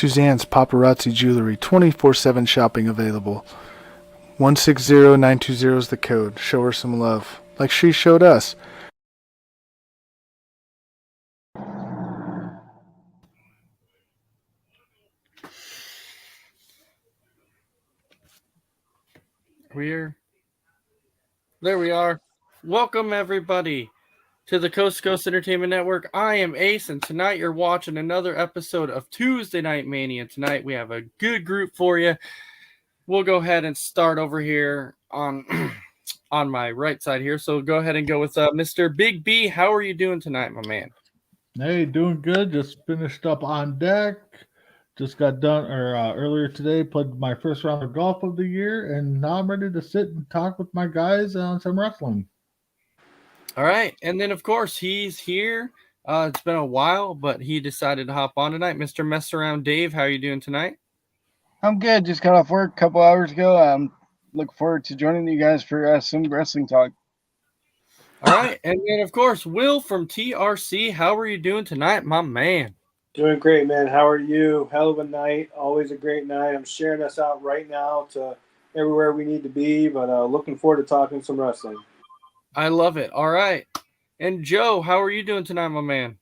Suzanne's Paparazzi Jewelry, 24/7 shopping available. 160920 is the code. Show her some love, like she showed us. There we are. Welcome, everybody, to the Coast to Coast Entertainment Network. I am Ace, and tonight you're watching another episode of Tuesday Night Mania. Tonight we have a good group for you. We'll go ahead and start over here on on my right side here. So go ahead and go with Mr. Big B. How are you doing tonight, my man? Hey, doing good. Just finished up on deck. Just got done earlier today. Played my first round of golf of the year, and now I'm ready to sit and talk with my guys on some wrestling. All right, and then of course he's here. It's been a while, but he decided to hop on tonight. Mr. Mess Around Dave, how are you doing tonight? I'm good. Just got off work a couple hours ago. I'm looking forward to joining you guys for some wrestling talk. All right, and then of course Will from TRC. How are you doing tonight, my man? Doing great, man. How are you? Hell of a night. Always a great night. I'm sharing us out right now to everywhere we need to be, but looking forward to talking some wrestling. I love it. All right. And Joe, how are you doing tonight, my man?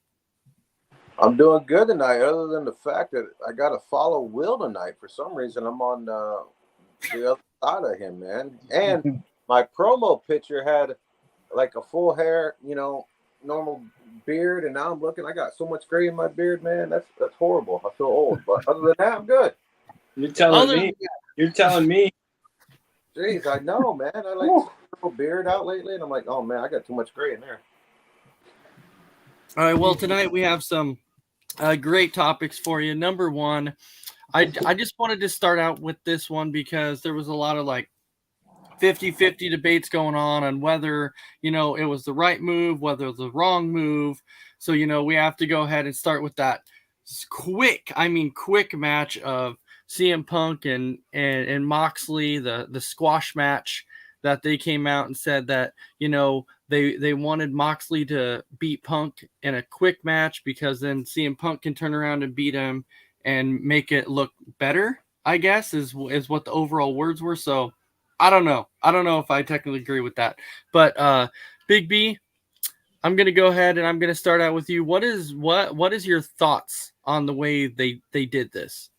I'm doing good tonight, other than the fact that I got to follow Will tonight. For some reason, I'm on the other side of him, man. And my promo picture had like a full hair, normal beard, and now I'm looking. I got so much gray in my beard, man. That's horrible. I feel old, but other than that, I'm good. You're telling me. You're telling me. Jeez, I know, man. I like a beard out lately, and I'm like, oh man, I got too much gray in there. All right. Well, tonight we have some great topics for you. Number one, I just wanted to start out with this one because there was a lot of like 50-50 debates going on whether, it was the right move, whether it was the wrong move. So, we have to go ahead and start with that quick match of CM Punk and Moxley, the squash match that they came out and said that, they wanted Moxley to beat Punk in a quick match because then CM Punk can turn around and beat him and make it look better, I guess, is what the overall words were. So I don't know. I don't know if I technically agree with that. But Big B, I'm going to go ahead and I'm going to start out with you. What is your thoughts on the way they did this?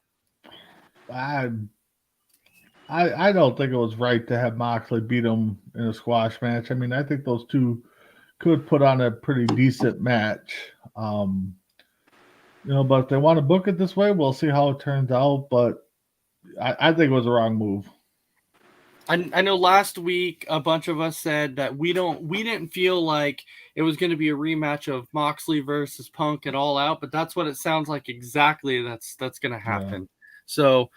I don't think it was right to have Moxley beat him in a squash match. I mean, I think those two could put on a pretty decent match. But if they want to book it this way, we'll see how it turns out. But I think it was the wrong move. I know last week a bunch of us said that we didn't feel like it was going to be a rematch of Moxley versus Punk at All Out, but that's what it sounds like exactly that's going to happen. Yeah. So,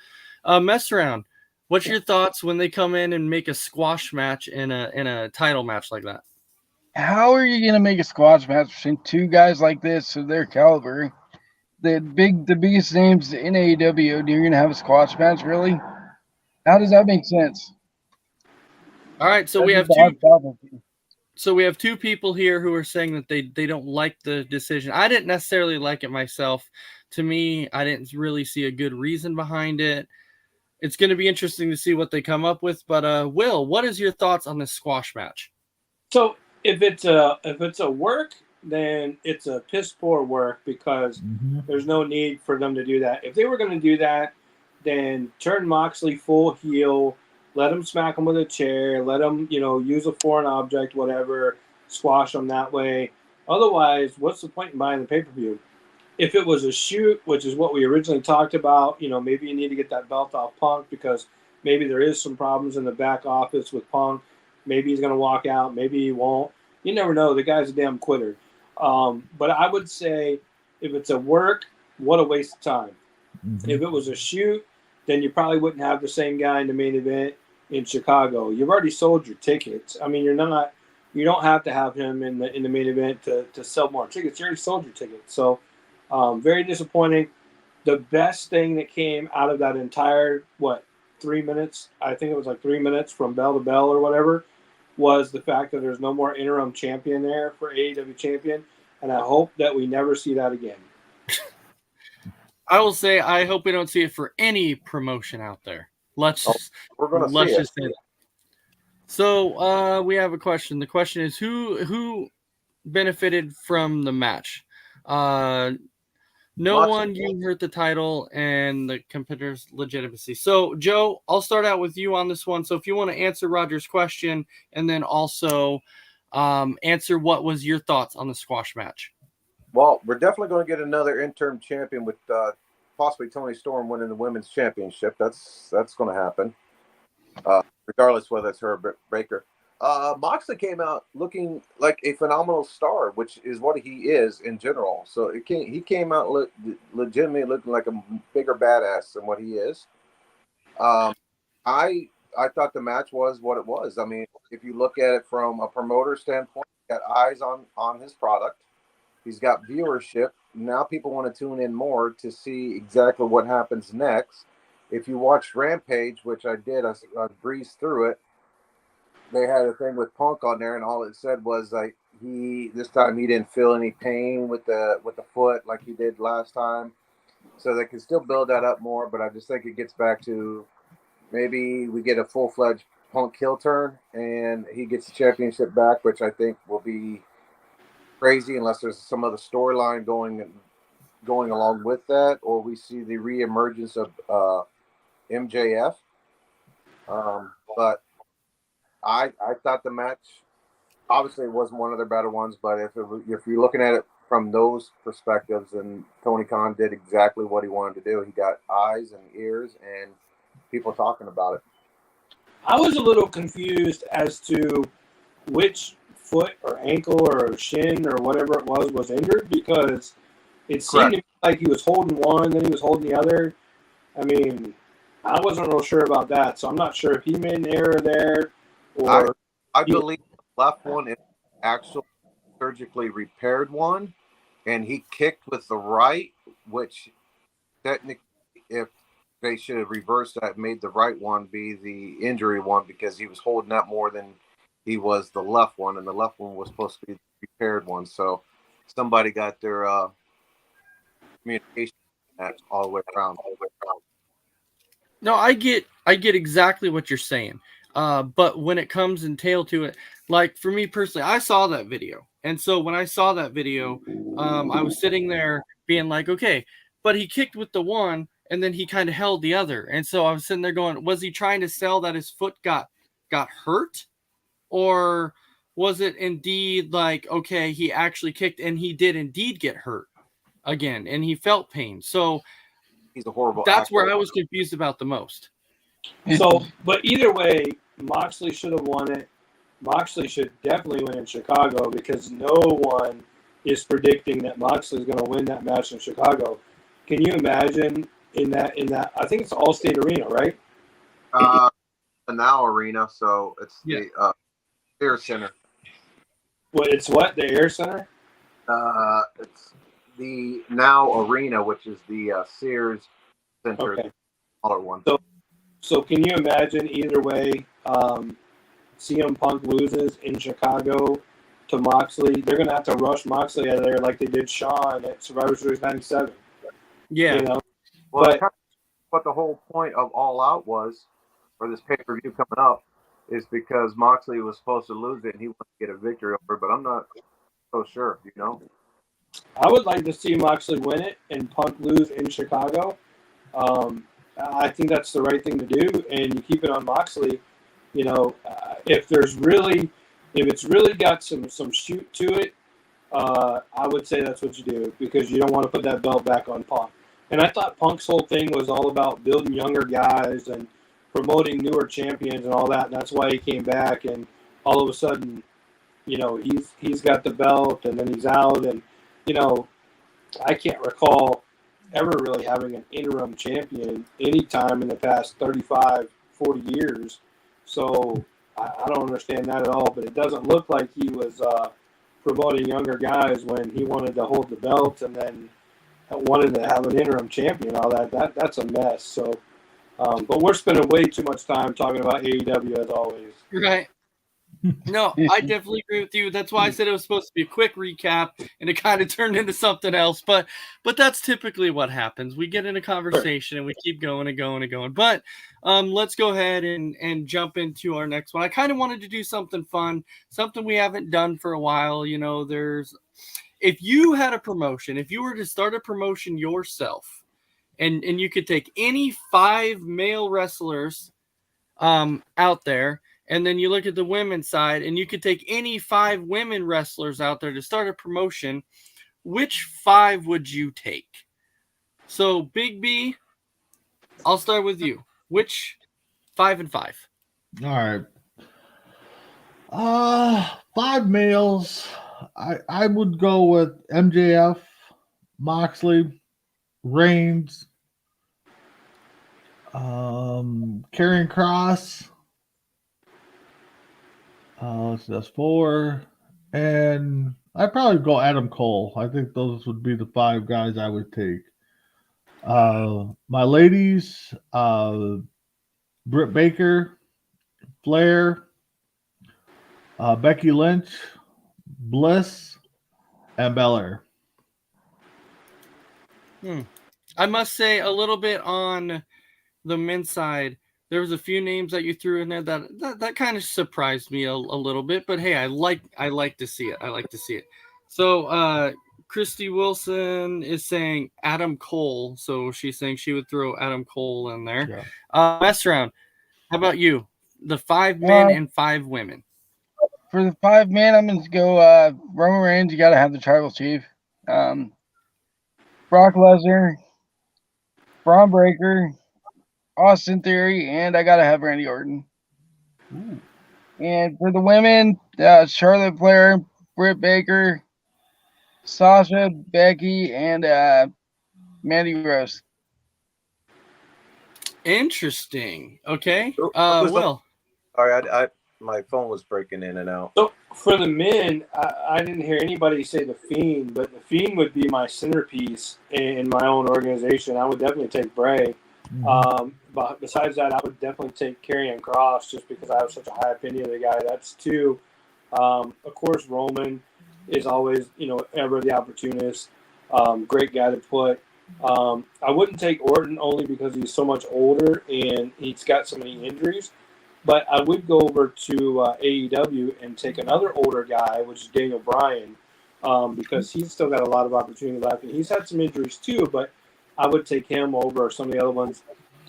Mess Around, what's your thoughts when they come in and make a squash match in a title match like that? How are you going to make a squash match between two guys like this of their caliber? The biggest names in AEW, you're going to have a squash match, really? How does that make sense? All right, so we have two people here who are saying that they don't like the decision. I didn't necessarily like it myself. To me, I didn't really see a good reason behind it. It's going to be interesting to see what they come up with. But Will, what is your thoughts on this squash match? So if it's a work, then it's a piss poor work because there's no need for them to do that. If they were going to do that, then turn Moxley full heel. Let him smack him with a chair. Let him, use a foreign object, whatever, squash him that way. Otherwise, what's the point in buying the pay-per-view? If it was a shoot, which is what we originally talked about, maybe you need to get that belt off Punk because maybe there is some problems in the back office with Punk. Maybe he's going to walk out. Maybe he won't. You never know. The guy's a damn quitter. But I would say if it's a work, what a waste of time. Mm-hmm. If it was a shoot, then you probably wouldn't have the same guy in the main event in Chicago. You've already sold your tickets. I mean, you don't have to have him in the main event to sell more tickets. You already sold your tickets. So very disappointing. The best thing that came out of that entire 3 minutes, I think it was like 3 minutes from bell to bell or whatever, was the fact that there's no more interim champion there for AEW champion, and I hope that we never see that again. I will say I hope we don't see it for any promotion out there. Let's We're going to see let's it. just say that. So we have a question. The question is who benefited from the match? No Moxley. one. You hurt the title and the competitor's legitimacy. So Joe, I'll start out with you on this one. So if you want to answer Roger's question and then also answer what was your thoughts on the squash match. Well, we're definitely going to get another interim champion with possibly Toni Storm winning the women's championship. That's going to happen, regardless whether it's her or Baker. Moxley came out looking like a phenomenal star, which is what he is in general. So he came out legitimately looking like a bigger badass than what he is. I thought the match was what it was. I mean, if you look at it from a promoter standpoint, he got eyes on his product. He's got viewership. Now people want to tune in more to see exactly what happens next. If you watched Rampage, which I did, I breezed through it. They had a thing with Punk on there, and all it said was like this time he didn't feel any pain with the foot like he did last time. So they can still build that up more, but I just think it gets back to maybe we get a full-fledged Punk heel turn and he gets the championship back, which I think will be crazy unless there's some other storyline going along with that, or we see the reemergence of MJF. But I thought the match obviously it wasn't one of their better ones, but if you're looking at it from those perspectives, then Tony Khan did exactly what he wanted to do. He got eyes and ears and people talking about it. I was a little confused as to which foot or ankle or shin or whatever it was injured, because it seemed to me like he was holding one, then he was holding the other. I mean, I wasn't real sure about that, so I'm not sure if he made an error there or. I believe the left one is actually surgically repaired one, and he kicked with the right, which technically, if they should have reversed that, made the right one be the injury one because he was holding that more than he was the left one, and the left one was supposed to be the repaired one. So somebody got their communication all the way around. No, I get exactly what you're saying. But when it comes and tail to it, like for me personally, I saw that video. And so when I saw that video, I was sitting there being like, okay, but he kicked with the one and then he kind of held the other. And so I was sitting there going, was he trying to sell that his foot got hurt? Or was it indeed like, okay, he actually kicked and he did indeed get hurt again and he felt pain? So he's a horrible that's actor. where I was confused about the most. So, but either way, Moxley should have won it. Moxley should definitely win in Chicago because no one is predicting that Moxley is going to win that match in Chicago. Can you imagine in that? I think it's Allstate Arena, right? The Now Arena, so it's the Air Center. What? It's what? The Air Center? It's the Now Arena, which is the Sears Center, Okay. the smaller one. So can you imagine either way, CM Punk loses in Chicago to Moxley? They're going to have to rush Moxley out of there like they did Shawn at Survivor Series 97. Yeah. You know? Well, But what the whole point of All Out was, for this pay-per-view coming up, is because Moxley was supposed to lose it and he wanted to get a victory over it, but I'm not so sure, you know? I would like to see Moxley win it and Punk lose in Chicago. I think that's the right thing to do, and you keep it on Moxley. You know, if it's really got some shoot to it, I would say that's what you do because you don't want to put that belt back on Punk. And I thought Punk's whole thing was all about building younger guys and promoting newer champions and all that, and that's why he came back. And all of a sudden, you know, he's got the belt, and then he's out, and you know, I can't recall ever really having an interim champion any time in the past 35, 40 years. So I don't understand that at all, but it doesn't look like he was promoting younger guys when he wanted to hold the belt and then wanted to have an interim champion and all that. That's a mess. So, but we're spending way too much time talking about AEW as always. Right. No, I definitely agree with you. That's why I said it was supposed to be a quick recap, and it kind of turned into something else. But that's typically what happens. We get in a conversation and we keep going and going and going. But let's go ahead and jump into our next one. I kind of wanted to do something fun, something we haven't done for a while. You know, if you had a promotion, if you were to start a promotion yourself, and you could take any 5 male wrestlers out there, and then you look at the women's side, and you could take any 5 women wrestlers out there to start a promotion, which 5 would you take? So, Big B, I'll start with you. Which 5 and 5? All right. 5 males. I would go with MJF, Moxley, Reigns, Karrion Cross. That's 4. And I'd probably go Adam Cole. I think those would be the 5 guys I would take. My ladies, Britt Baker, Flair, Becky Lynch, Bliss, and Belair. I must say, a little bit on the men's side, there was a few names that you threw in there that kind of surprised me a little bit. But hey, I like to see it. I like to see it. So Christy Wilson is saying Adam Cole, so she's saying she would throw Adam Cole in there. Yeah. Mess around. How about you? The 5 men and 5 women. For the 5 men, I'm going to go Roman Reigns. You got to have the tribal chief. Brock Lesnar, Braun Breaker, Austin Theory, and I got to have Randy Orton. Ooh. And for the women, Charlotte Flair, Britt Baker, Sasha, Becky, and Mandy Rose. Interesting. Okay. Who's Will. Sorry, my phone was breaking in and out. So for the men, I didn't hear anybody say the Fiend, but the Fiend would be my centerpiece in my own organization. I would definitely take Bray. Mhm. But besides that, I would definitely take Karrion Cross just because I have such a high opinion of the guy. That's 2. Of course, Roman is always, ever the opportunist. Great guy to put. I wouldn't take Orton only because he's so much older and he's got so many injuries. But I would go over to AEW and take another older guy, which is Daniel Bryan, because he's still got a lot of opportunity left. And he's had some injuries too, but I would take him over some of the other ones.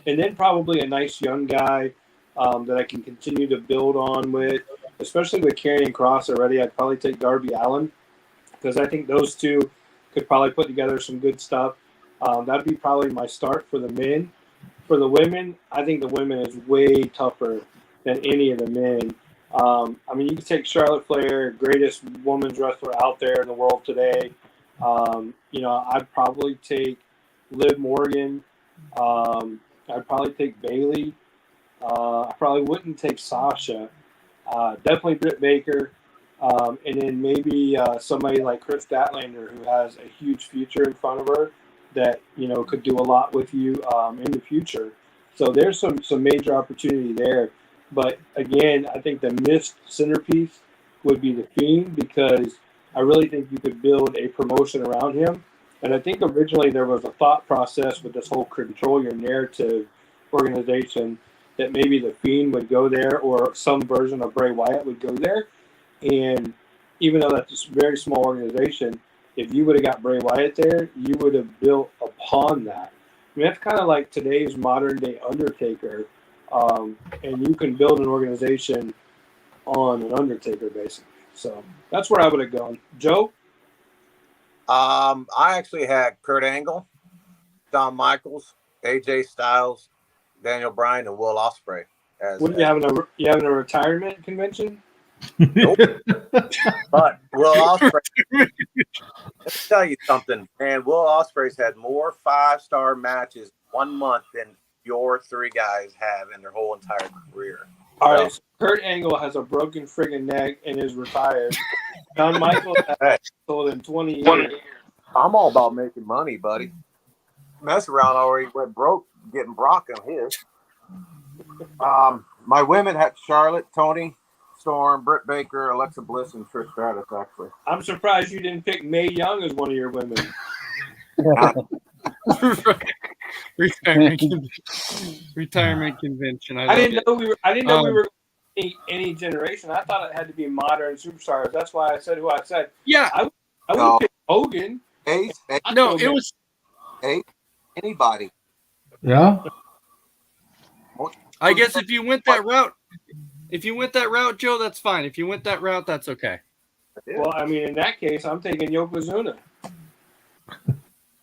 And then probably a nice young guy that I can continue to build on with, especially with Karrion Cross already. I'd probably take Darby Allin because I think those 2 could probably put together some good stuff. That'd be probably my start for the men. For the women, I think the women is way tougher than any of the men. You can take Charlotte Flair, greatest women's wrestler out there in the world today. I'd probably take Liv Morgan. I'd probably take Bayley. I probably wouldn't take Sasha. Definitely Britt Baker. And then maybe somebody like Chris Statlander, who has a huge future in front of her that, could do a lot with you in the future. So there's some major opportunity there. But again, I think the missed centerpiece would be the Fiend because I really think you could build a promotion around him. And I think originally there was a thought process with this whole Control Your Narrative organization that maybe the Fiend would go there or some version of Bray Wyatt would go there. And even though that's a very small organization, if you would have got Bray Wyatt there, you would have built upon that. That's kind of like today's modern day Undertaker. And you can build an organization on an Undertaker, basically. So that's where I would have gone. Joe? I actually had Kurt Angle, Shawn Michaels, AJ Styles, Daniel Bryan, and Will Ospreay. You having a retirement convention? Nope. But Will Ospreay, let me tell you something, man. Will Ospreay's had more 5-star matches 1 month than your 3 guys have in their whole entire career. All right, so Kurt Angle has a broken friggin' neck and is retired. Shawn Michaels has sold in 20 years. I'm all about making money, buddy. Mess around already went broke getting Brock on his. My women had Charlotte, Tony, Storm, Britt Baker, Alexa Bliss, and Trish Stratus. Actually, I'm surprised you didn't pick Mae Young as one of your women. Retirement convention. I didn't know we were. I didn't know we Um, were any generation. I thought it had to be modern superstars. That's why I said who I said. Yeah. I would No. have picked Hogan. Ace, No, it was. anybody. Yeah. I guess if you went that route, Joe, that's fine. If you went that route, that's okay. Well, I mean, in that case, I'm taking Yokozuna.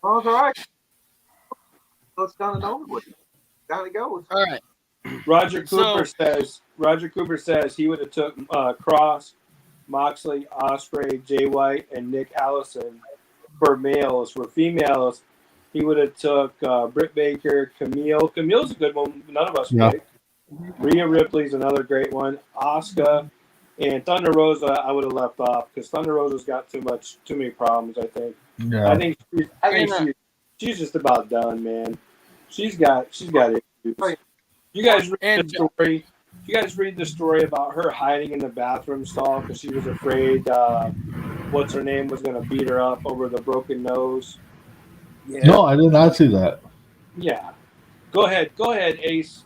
Oh, it's all right. Let's done and over with. Down it goes. All right. Roger Cooper says he would have took Cross, Moxley, Ospreay, Jay White, and Nick Allison for males. For females, he would have took Britt Baker, Camille. Camille's a good one. None of us picked. Rhea Ripley's another great one. Asuka and Thunder Rosa, I would have left off because Thunder Rosa's got too many problems. I think. Yeah. I think she's just about done, man. She's got issues. You guys read the story. You guys read the story about her hiding in the bathroom stall because she was afraid what's her name was going to beat her up over the broken nose. Yeah. No, I did not see that. Yeah. Go ahead, Ace.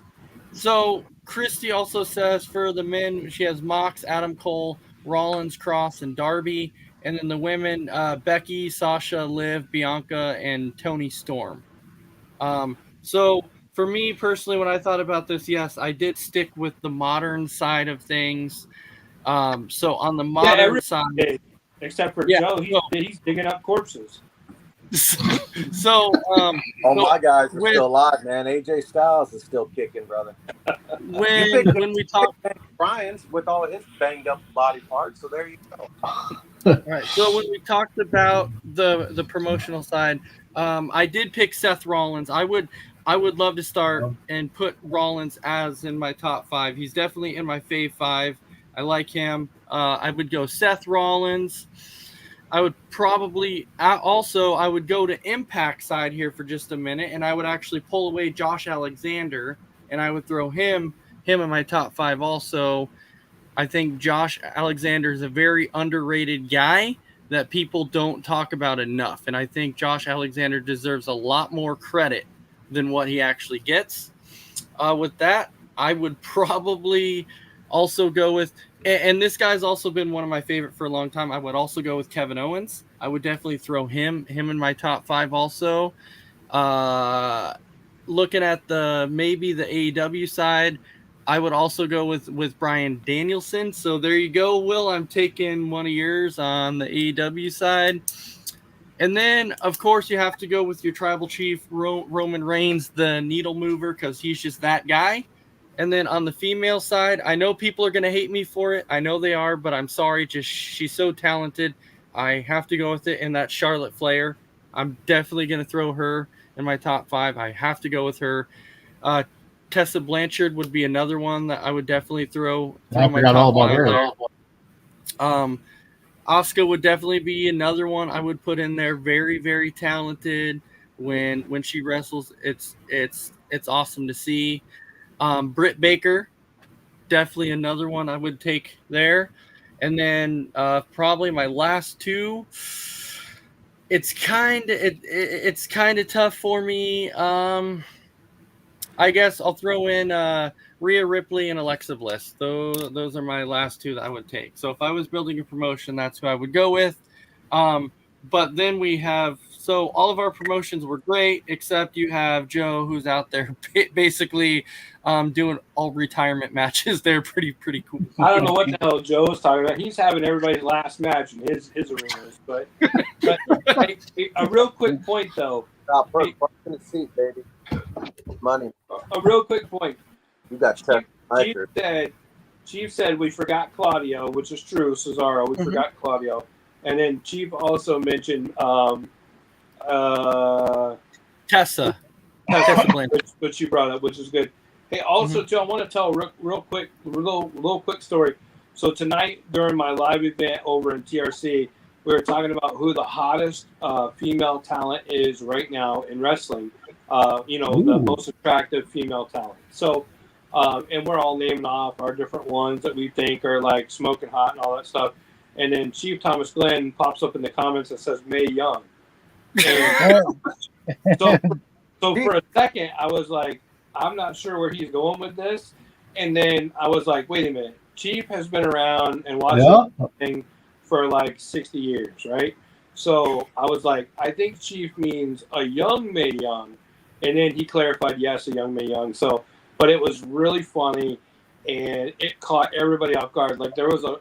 So Christy also says for the men, she has Mox, Adam Cole, Rollins, Cross, and Darby. And then the women, Becky, Sasha, Liv, Bianca, and Toni Storm. So for me personally, when I thought about this, yes, I did stick with the modern side of things. So on the modern side, except for Yeah, Joe, he's digging up corpses. so My guys are still alive, man. AJ Styles is still kicking, brother. when we talk, Brian's with all of his banged up body parts, so there you go. all right. So when we talked about the promotional side, I did pick Seth Rollins. I would love to start and put Rollins as in my top 5. He's definitely in my fave 5. I like him. I would go Seth Rollins. I would probably also I would go to Impact side here for just a minute, and I would actually pull away Josh Alexander, and I would throw him in my top 5 also. I think Josh Alexander is a very underrated guy that people don't talk about enough, and I think Josh Alexander deserves a lot more credit than what he actually gets. With that, I would probably also go with, and this guy's also been one of my favorite for a long time, I would also go with Kevin Owens. I would definitely throw him in my top 5 also. Looking at maybe the AEW side, I would also go with Bryan Danielson. So there you go, Will. I'm taking one of yours on the AEW side. And then, of course, you have to go with your tribal chief, Roman Reigns, the needle mover, because he's just that guy. And then on the female side, I know people are going to hate me for it. I know they are, but I'm sorry. Just she's so talented. I have to go with it. And that's Charlotte Flair. I'm definitely going to throw her in my top 5. I have to go with her. Tessa Blanchard would be another one that I would definitely throw I my forgot all top about 5. her. Asuka would definitely be another one I would put in there. Very, very talented. When she wrestles, it's awesome to see. Britt Baker, definitely another one I would take there. And then probably my last 2. It's kind of tough for me. I guess I'll throw in Rhea Ripley and Alexa Bliss. Those are my last 2 that I would take. So if I was building a promotion, that's who I would go with. But then we have, so all of our promotions were great, except you have Joe, who's out there basically doing all retirement matches. They're pretty cool. I don't know what the hell Joe's talking about. He's having everybody's last match in his arenas. But a real quick point, though. Stop, in the seat, baby. Money. A real quick point. You got Chief said we forgot Claudio, which is true. Cesaro, we forgot Claudio. And then Chief also mentioned Tessa Blanchard, which you brought up, which is good. Hey, also too, I want to tell a real quick story. So tonight during my live event over in TRC, we were talking about who the hottest female talent is right now in wrestling. The most attractive female talent. So And we're all naming off our different ones that we think are like smoking hot and all that stuff. And then Chief Thomas Glenn pops up in the comments and says May Young. And so, so for a second, I was like, I'm not sure where he's going with this. And then I was like, wait a minute. Chief has been around and watched this thing for like 60 years, right? So I was like, I think Chief means a young May Young. And then he clarified, yes, a young May Young. So, but it was really funny, and it caught everybody off guard. Like there was a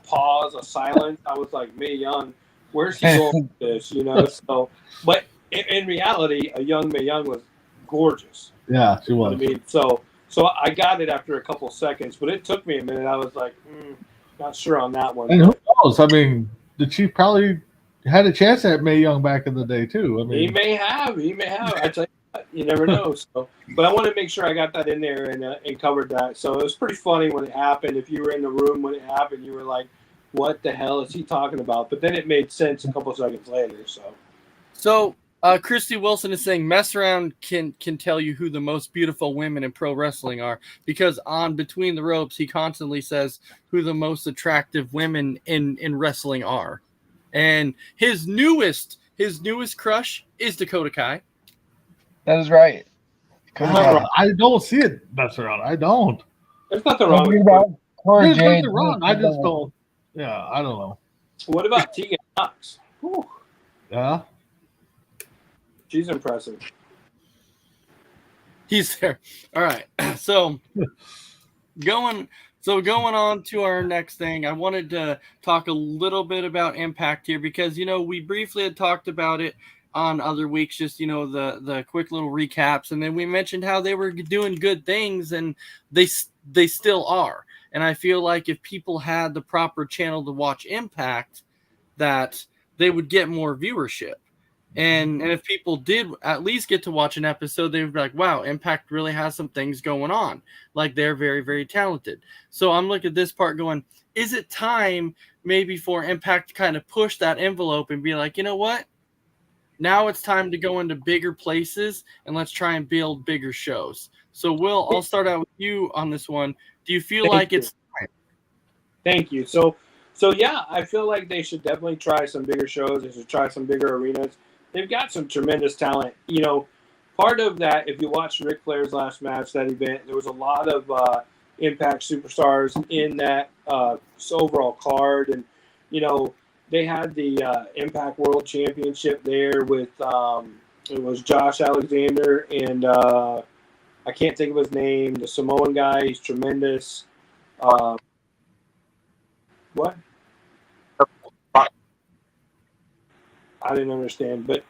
pause, a silence. I was like, May Young, where's he going with this? You know. So, but in reality, a young May Young was gorgeous. Yeah, she was. I mean, so I got it after a couple seconds, but it took me a minute. I was like, not sure on that one. And who knows? I mean, the Chief probably had a chance at May Young back in the day too. I mean, He may have. I tell you what, you never know. So, but I want to make sure I got that in there and covered that. So it was pretty funny when it happened. If you were in the room when it happened, you were like, "What the hell is he talking about?" But then it made sense a couple seconds later. So Christy Wilson is saying mess around can tell you who the most beautiful women in pro wrestling are, because on Between the Ropes he constantly says who the most attractive women in wrestling are, and his newest crush is Dakota Kai. That is right. I don't see it mess around. I don't. There's nothing wrong with about Cora There's Jade. nothing wrong. I just don't. Yeah, I don't know. What about Tegan Knox? Whew, Yeah. she's impressive. He's there. All right. So going on to our next thing, I wanted to talk a little bit about Impact here, because we briefly had talked about it on other weeks, just the quick little recaps, and then we mentioned how they were doing good things, and they still are. And I feel like if people had the proper channel to watch Impact, that they would get more viewership. And if people did at least get to watch an episode, they would be like, wow, Impact really has some things going on. Like, they're very, very talented. So I'm looking at this part going, is it time maybe for Impact to kind of push that envelope and be like, you know what? Now it's time to go into bigger places and let's try and build bigger shows. So Will, I'll start out with you on this one. Do you feel like it's time? Thank you. So yeah, I feel like they should definitely try some bigger shows. They should try some bigger arenas. They've got some tremendous talent. Part of that, if you watch Ric Flair's last match, that event, there was a lot of Impact superstars in that overall card. And, they had the Impact World Championship there with, it was Josh Alexander and I can't think of his name, the Samoan guy. He's tremendous. What? I didn't understand, but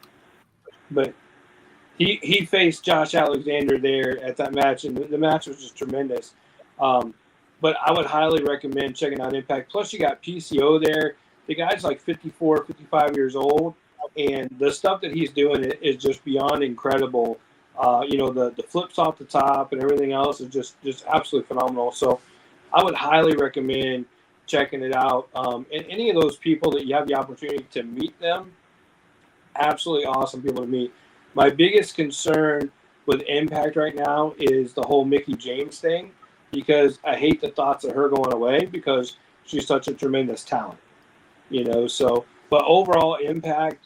he faced Josh Alexander there at that match, and the match was just tremendous. But I would highly recommend checking out Impact. Plus, you got PCO there. The guy's like 54, 55 years old, and the stuff that he's doing is just beyond incredible. The flips off the top and everything else is just absolutely phenomenal. So I would highly recommend checking it out. And any of those people that you have the opportunity to meet them, absolutely awesome people to meet. My biggest concern with Impact right now is the whole Mickie James thing, because I hate the thoughts of her going away because she's such a tremendous talent. But overall Impact,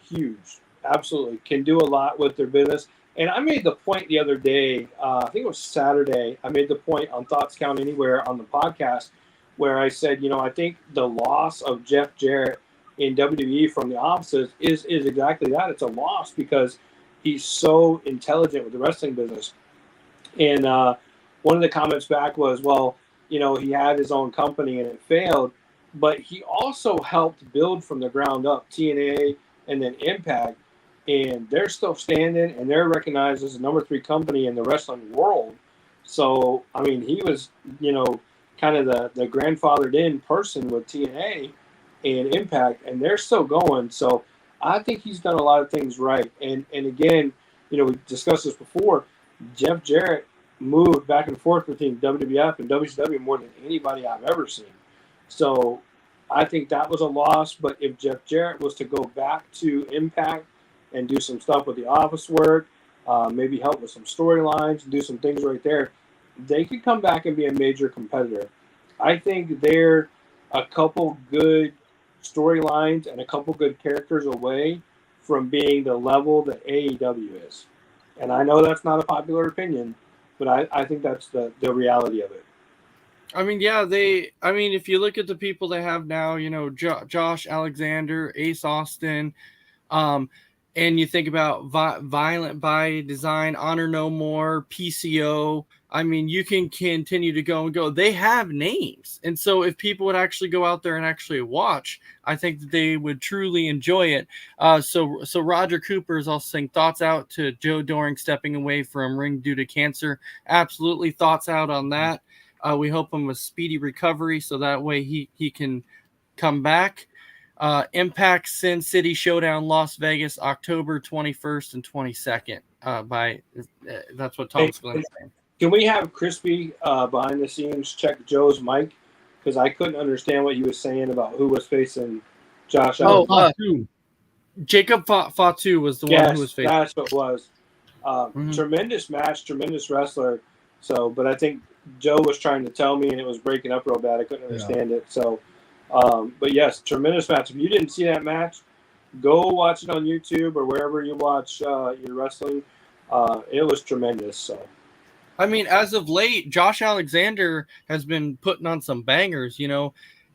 huge, absolutely can do a lot with their business. And I made the point the other day, I think it was Saturday, I made the point on Thoughts Count Anywhere on the podcast where I said, I think the loss of Jeff Jarrett in WWE from the offices is exactly that. It's a loss because he's so intelligent with the wrestling business. And one of the comments back was, well, he had his own company and it failed, but he also helped build from the ground up TNA and then Impact, and they're still standing and they're recognized as the number 3 company in the wrestling world. So, I mean, he was, kind of the grandfathered in person with TNA and Impact, and they're still going. So I think he's done a lot of things right. And again, we discussed this before, Jeff Jarrett moved back and forth between WWF and WCW more than anybody I've ever seen. So I think that was a loss. But if Jeff Jarrett was to go back to Impact and do some stuff with the office work, maybe help with some storylines, do some things right there, they could come back and be a major competitor. I think they're a couple good storylines and a couple good characters away from being the level that AEW is. And I know that's not a popular opinion, but I think that's the reality of it. I mean, yeah, if you look at the people they have now, Josh Alexander, Ace Austin, um, and you think about Violent by Design, Honor No More, PCO. I mean, you can continue to go and go. They have names. And so if people would actually go out there and actually watch, I think that they would truly enjoy it. So Roger Cooper is also saying thoughts out to Joe Doring stepping away from ring due to cancer. Absolutely thoughts out on that. We hope him a speedy recovery so that way he can come back. Impact Sin City Showdown Las Vegas October 21st and 22nd. That's what Tom's Glenn is saying. Can we have Crispy behind the scenes check Joe's mic? Because I couldn't understand what he was saying about who was facing Josh Allen. Jacob Fatu was the one who was facing. That's what it was. Tremendous match, tremendous wrestler. So, but I think Joe was trying to tell me and it was breaking up real bad. I couldn't understand it. So, but yes, tremendous match. If you didn't see that match, go watch it on YouTube or wherever you watch your wrestling. It was tremendous. So, I mean, as of late, Josh Alexander has been putting on some bangers.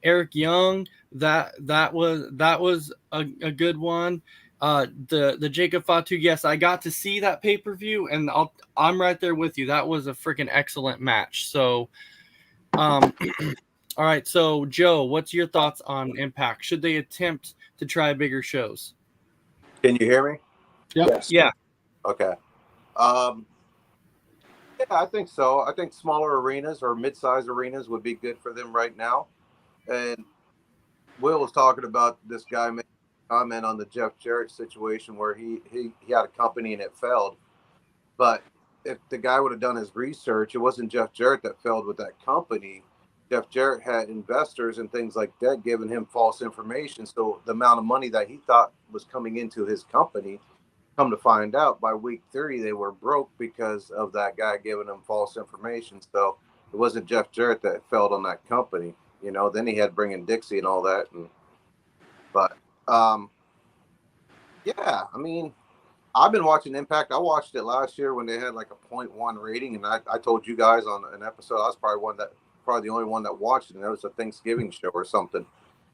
Eric Young, that was a good one. The Jacob Fatu, yes, I got to see that pay-per-view, and I'm right there with you. That was a freaking excellent match. So, all right. So, Joe, what's your thoughts on Impact? Should they attempt to try bigger shows? Can you hear me? Yep. yes. Yeah. Okay. Yeah, I think so. I think smaller arenas or mid-sized arenas would be good for them right now. And Will was talking about this guy making a comment on the Jeff Jarrett situation where he had a company and it failed. But if the guy would have done his research, it wasn't Jeff Jarrett that failed with that company. Jeff Jarrett had investors and things like that giving him false information. So the amount of money that he thought was coming into his company, come to find out by week 3, they were broke because of that guy giving them false information. So it wasn't Jeff Jarrett that failed on that company. Then he had bringing Dixie and all that. Yeah, I mean, I've been watching Impact. I watched it last year when they had like a 0.1 rating. And I told you guys on an episode, I was probably the only one that watched it. And it was a Thanksgiving show or something.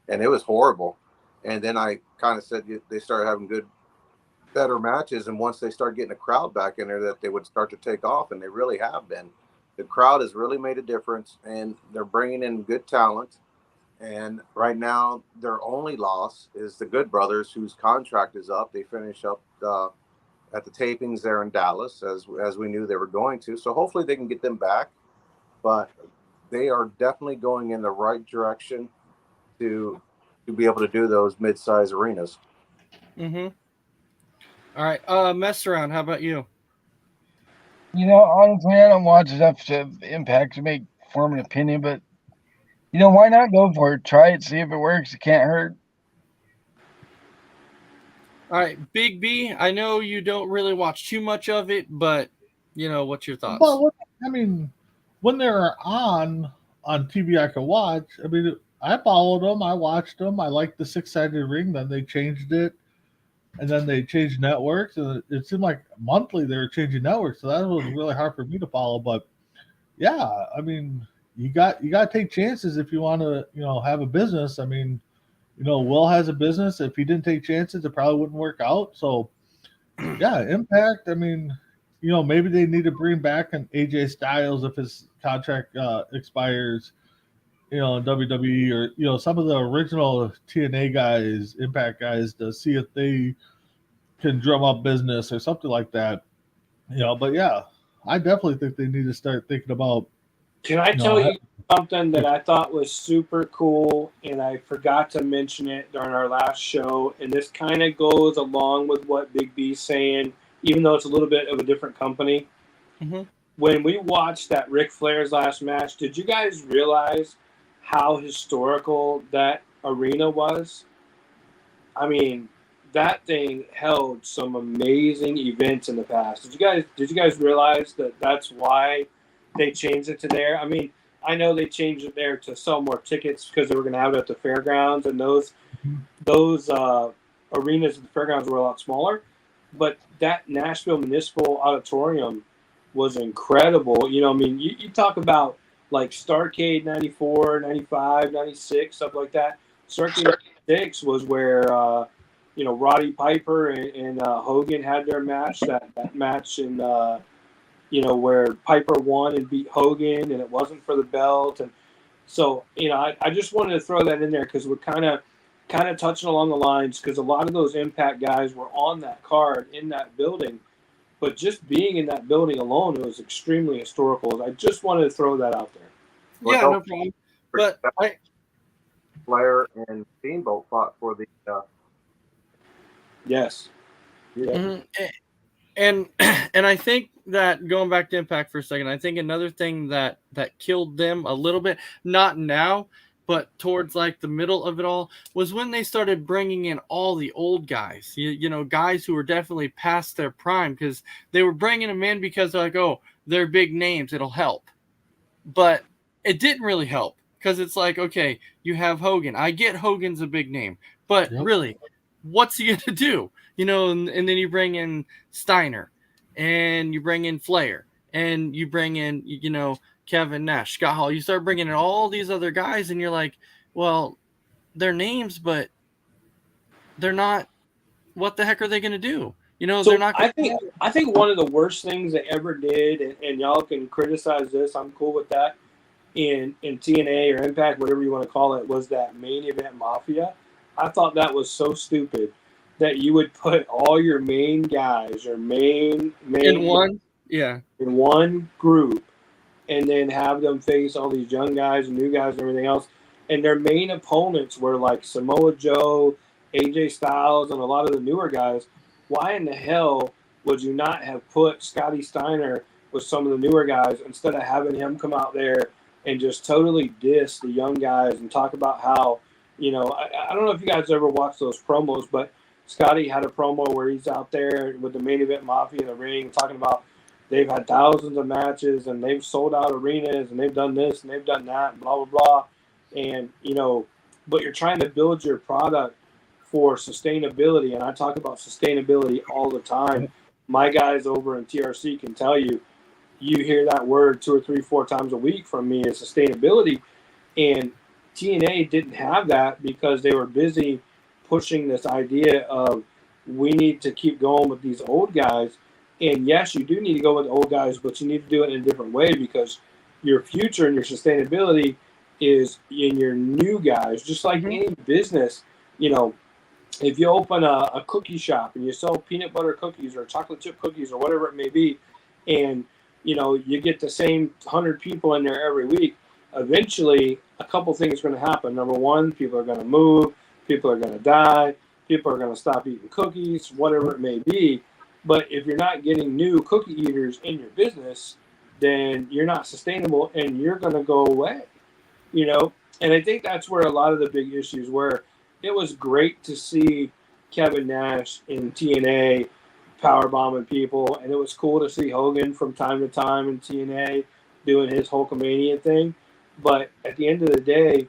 And it was horrible. And then I kind of said they started having better matches, and once they start getting a crowd back in there, that they would start to take off, and they really have been. The crowd has really made a difference, and they're bringing in good talent. And right now, their only loss is the Good Brothers, whose contract is up. They finish up at the tapings there in Dallas, as we knew they were going to. So hopefully they can get them back. But they are definitely going in the right direction to be able to do those mid-size arenas. Mm-hmm. All right, Mess Around, how about you? Honestly, I don't watch enough to Impact to form an opinion, but why not go for it? Try it, see if it works. It can't hurt. All right, Big B, I know you don't really watch too much of it, but what's your thoughts? Well, when they're on TV, I can watch. I mean, I followed them. I watched them. I liked the 6-sided ring. Then they changed it. And then they changed networks, and it seemed like monthly they were changing networks, so that was really hard for me to follow. But yeah, I mean, you got to take chances if you want to, have a business. I mean, Will has a business. If he didn't take chances, it probably wouldn't work out. So yeah, Impact. I mean, maybe they need to bring back an AJ Styles if his contract expires. In WWE or some of the original TNA guys, Impact guys, to see if they can drum up business or something like that. But yeah, I definitely think they need to start thinking about. Can I tell you something that I thought was super cool, and I forgot to mention it during our last show, and this kind of goes along with what Big B's saying, even though it's a little bit of a different company. Mm-hmm. When we watched that Ric Flair's last match, did you guys realize how historical that arena was? I mean, that thing held some amazing events in the past. Did you guys realize that that's why they changed it to there. I mean, I know they changed it there to sell more tickets because they were going to have it at the fairgrounds, and those arenas at the fairgrounds were a lot smaller. But that Nashville Municipal Auditorium was incredible. You know, I mean, you talk about like Starrcade 94, 95, 96, stuff like that. Starrcade 96 was where, Roddy Piper and Hogan had their match, that match in, where Piper won and beat Hogan, and it wasn't for the belt. And so, I just wanted to throw that in there because we're kind of touching along the lines because a lot of those Impact guys were on that card in that building. But just being in that building alone, it was extremely historical. I just wanted to throw that out there. Yeah, no problem. But Flair and Steamboat fought for the. Yes. Yeah. Mm-hmm. And I think that going back to Impact for a second, I think another thing that killed them a little bit, not now, but towards like the middle of it all, was when they started bringing in all the old guys, guys who were definitely past their prime, because they were bringing them in because they're like, oh, they're big names, it'll help. But it didn't really help because it's like, okay, you have Hogan. I get Hogan's a big name, but really, what's he going to do? And then you bring in Steiner and you bring in Flair and you bring in, Kevin Nash, Scott Hall. You start bringing in all these other guys and you're like, well, they're names, but they're not. What the heck are they going to do? So they're not. I think one of the worst things they ever did, and y'all can criticize this, I'm cool with that, in TNA or Impact, whatever you want to call it, was that main event mafia. I thought that was so stupid that you would put all your main guys or main in one, in one group, and then have them face all these young guys and new guys and everything else. And their main opponents were like Samoa Joe, AJ Styles, and a lot of the newer guys. Why in the hell would you not have put Scotty Steiner with some of the newer guys instead of having him come out there and just totally diss the young guys and talk about how, I don't know if you guys ever watched those promos, but Scotty had a promo where he's out there with the main event mafia in the ring talking about they've had thousands of matches and they've sold out arenas and they've done this and they've done that, and blah, blah, blah. And, but you're trying to build your product for sustainability. And I talk about sustainability all the time. My guys over in TRC can tell you, you hear that word 2 or 3, 4 times a week from me is sustainability. And TNA didn't have that because they were busy pushing this idea of we need to keep going with these old guys. And yes, you do need to go with the old guys, but you need to do it in a different way because your future and your sustainability is in your new guys. Just like any business, if you open a cookie shop and you sell peanut butter cookies or chocolate chip cookies or whatever it may be, and you get the same 100 people in there every week, eventually a couple things are going to happen. Number one, people are going to move, people are going to die, people are going to stop eating cookies, whatever it may be. But if you're not getting new cookie eaters in your business, then you're not sustainable and you're going to go away, And I think that's where a lot of the big issues were. It was great to see Kevin Nash in TNA powerbombing people, and it was cool to see Hogan from time to time in TNA doing his Hulkamania thing. But at the end of the day,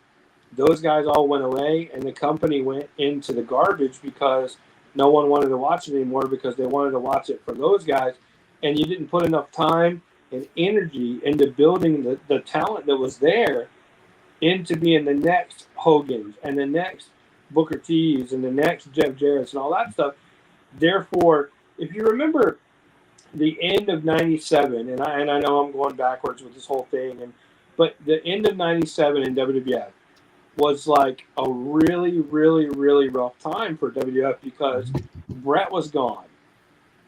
those guys all went away, and the company went into the garbage because no one wanted to watch it anymore because they wanted to watch it for those guys. And you didn't put enough time and energy into building the talent that was there into being the next Hogans and the next Booker T's and the next Jeff Jarrett's and all that stuff. Therefore, if you remember the end of 97, and I know I'm going backwards with this whole thing, but the end of 97 in WWF was like a really, really, really rough time for WWF because Brett was gone.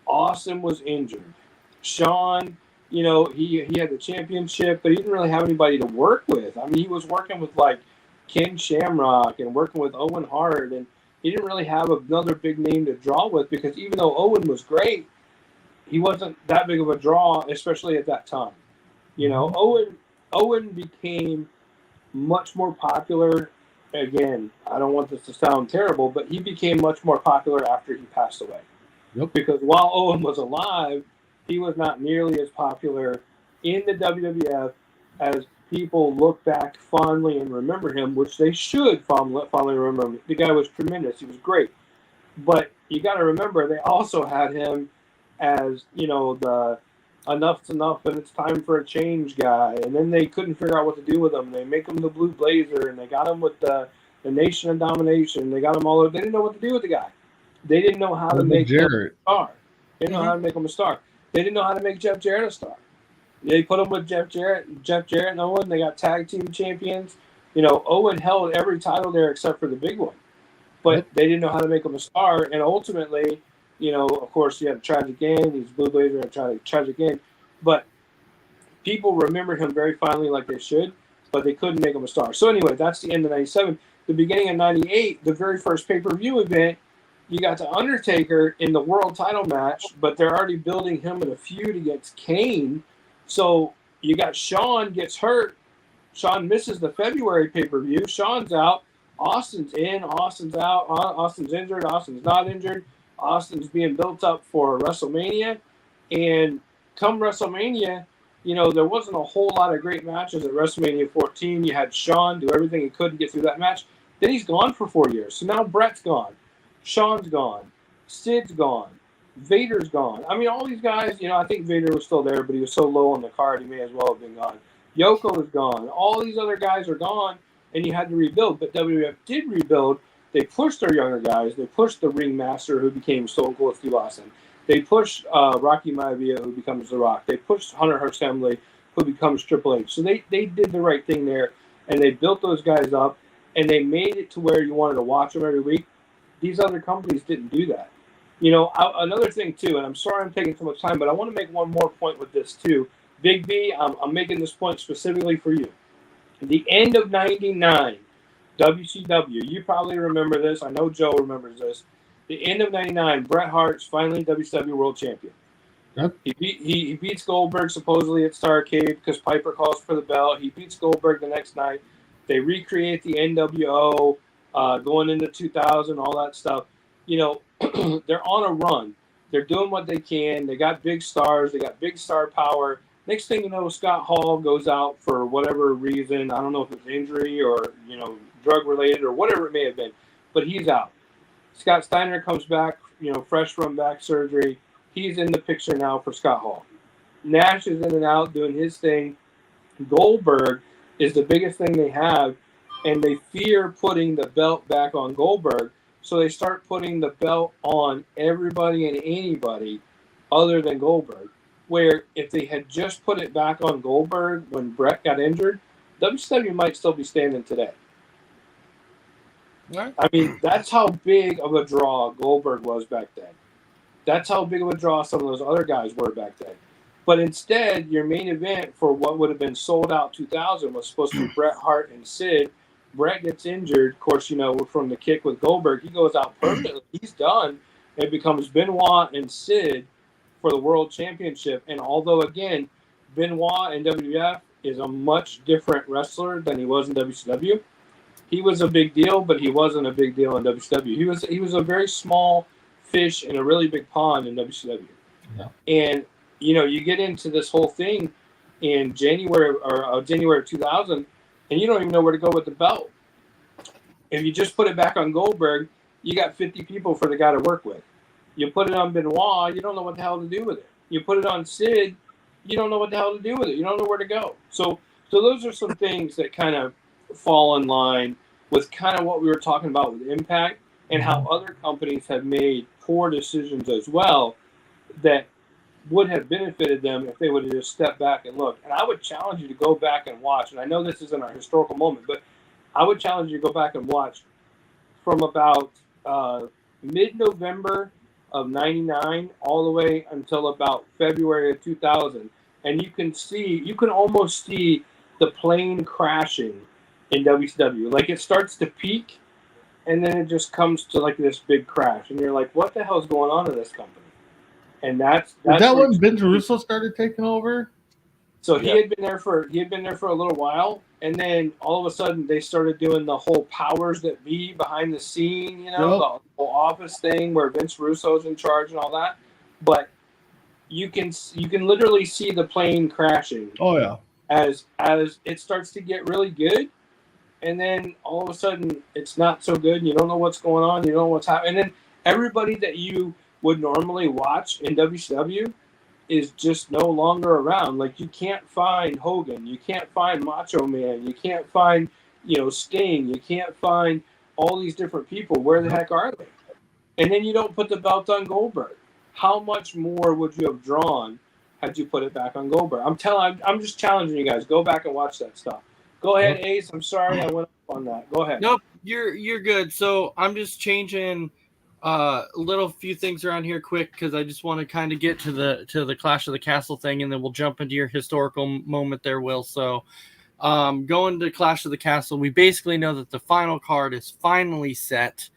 Austin was injured. Shawn, he had the championship, but he didn't really have anybody to work with. I mean, he was working with like Ken Shamrock and working with Owen Hart, and he didn't really have another big name to draw with because even though Owen was great, he wasn't that big of a draw, especially at that time. Owen became much more popular. Again, I don't want this to sound terrible, but he became much more popular after he passed away. Yep. Because while Owen was alive, he was not nearly as popular in the WWF as people look back fondly and remember him, which they should fondly remember him. The guy was tremendous. He was great. But you got to remember, they also had him as, the enough's enough and it's time for a change guy. And then they couldn't figure out what to do with him. They make him the Blue Blazer, and they got him with the Nation of Domination. They got him all over. They didn't know what to do with the guy. They didn't know how to make him a star. They didn't know how to make him a star. They didn't know how to make Jeff Jarrett a star. They put him with Jeff Jarrett and Owen. They got tag team champions. Owen held every title there except for the big one. But they didn't know how to make him a star. And ultimately, of course, you had a tragic end. He's Blue Blazer, a tragic end. But people remember him very fondly like they should, but they couldn't make him a star. So anyway, that's the end of 97. The beginning of 98, the very first pay-per-view event, you got the Undertaker in the world title match, but they're already building him in a feud against Kane. So you got Shawn gets hurt. Shawn misses the February pay-per-view. Shawn's out. Austin's in. Austin's out. Austin's injured. Austin's not injured. Austin's being built up for WrestleMania. And come WrestleMania, there wasn't a whole lot of great matches at WrestleMania 14. You had Shawn do everything he could to get through that match. Then he's gone for 4 years. So now Bret's gone. Shawn's gone. Sid's gone. Vader's gone. I mean, all these guys, I think Vader was still there, but he was so low on the card, he may as well have been gone. Yoko is gone. All these other guys are gone, and you had to rebuild. But WWF did rebuild. They pushed their younger guys. They pushed the ringmaster, who became Stone Cold Steve Austin. They pushed Rocky Maivia, who becomes The Rock. They pushed Hunter Hearst Helmsley, who becomes Triple H. So they did the right thing there, and they built those guys up, and they made it to where you wanted to watch them every week. These other companies didn't do that. Another thing, too, and I'm sorry I'm taking so much time, but I want to make one more point with this, too. Big B, I'm making this point specifically for you. At the end of 99, WCW, you probably remember this. I know Joe remembers this. The end of 99, Bret Hart's finally WCW World Champion. Yep. He beats Goldberg supposedly at Starrcade because Piper calls for the belt. He beats Goldberg the next night. They recreate the NWO going into 2000, all that stuff. They're on a run. They're doing what they can. They got big stars. They got big star power. Next thing you know, Scott Hall goes out for whatever reason. I don't know if it's injury or, drug related or whatever it may have been, but he's out. Scott Steiner comes back, fresh from back surgery. He's in the picture now for Scott Hall. Nash is in and out doing his thing. Goldberg is the biggest thing they have, and they fear putting the belt back on Goldberg. So they start putting the belt on everybody and anybody other than Goldberg. Where if they had just put it back on Goldberg when Bret got injured, WCW might still be standing today. Right. I mean, that's how big of a draw Goldberg was back then. That's how big of a draw some of those other guys were back then. But instead, your main event for what would have been sold out 2000 was supposed to be Bret Hart and Sid. Bret gets injured. Of course, from the kick with Goldberg, he goes out permanently. He's done. It becomes Benoit and Sid for the World Championship. And although, again, Benoit in WWF is a much different wrestler than he was in WCW, he was a big deal, but he wasn't a big deal in WCW. He was a very small fish in a really big pond in WCW. Yeah. And, you get into this whole thing in January of 2000, and you don't even know where to go with the belt. If you just put it back on Goldberg, you got 50 people for the guy to work with. You put it on Benoit, you don't know what the hell to do with it. You put it on Sid, you don't know what the hell to do with it. You don't know where to go. So those are some things that kind of fall in line with kind of what we were talking about with Impact and how other companies have made poor decisions as well that would have benefited them if they would have just stepped back and looked. And I would challenge you to go back and watch, and I know this isn't our historical moment, but I would challenge you to go back and watch from about mid-November of 99 all the way until about February of 2000. And you can almost see the plane crashing in WCW. Like, it starts to peak, and then it just comes to like this big crash. And you're like, what the hell is going on in this company? And that's when Vince Russo started taking over. So he had been there for a little while, and then all of a sudden they started doing the whole powers that be behind the scene, the whole office thing where Vince Russo's in charge and all that. But you can literally see the plane crashing Oh yeah. as it starts to get really good, and then all of a sudden it's not so good. And you don't know what's going on. You don't know what's happening. And then everybody that you would normally watch in WCW is just no longer around. Like you can't find Hogan, you can't find Macho Man, you can't find Sting, you can't find all these different people. Where the heck are they? And then you don't put the belt on Goldberg. How much more would you have drawn had you put it back on Goldberg? I'm just challenging you guys. Go back and watch that stuff. Go ahead, Ace. I'm sorry I went up on that. Go ahead. Nope, you're good. So I'm just changing little few things around here quick because I just want to kind of get to the Clash of the Castle thing, and then we'll jump into your historical moment there, Will. So going to Clash of the Castle, we basically know that the final card is finally set.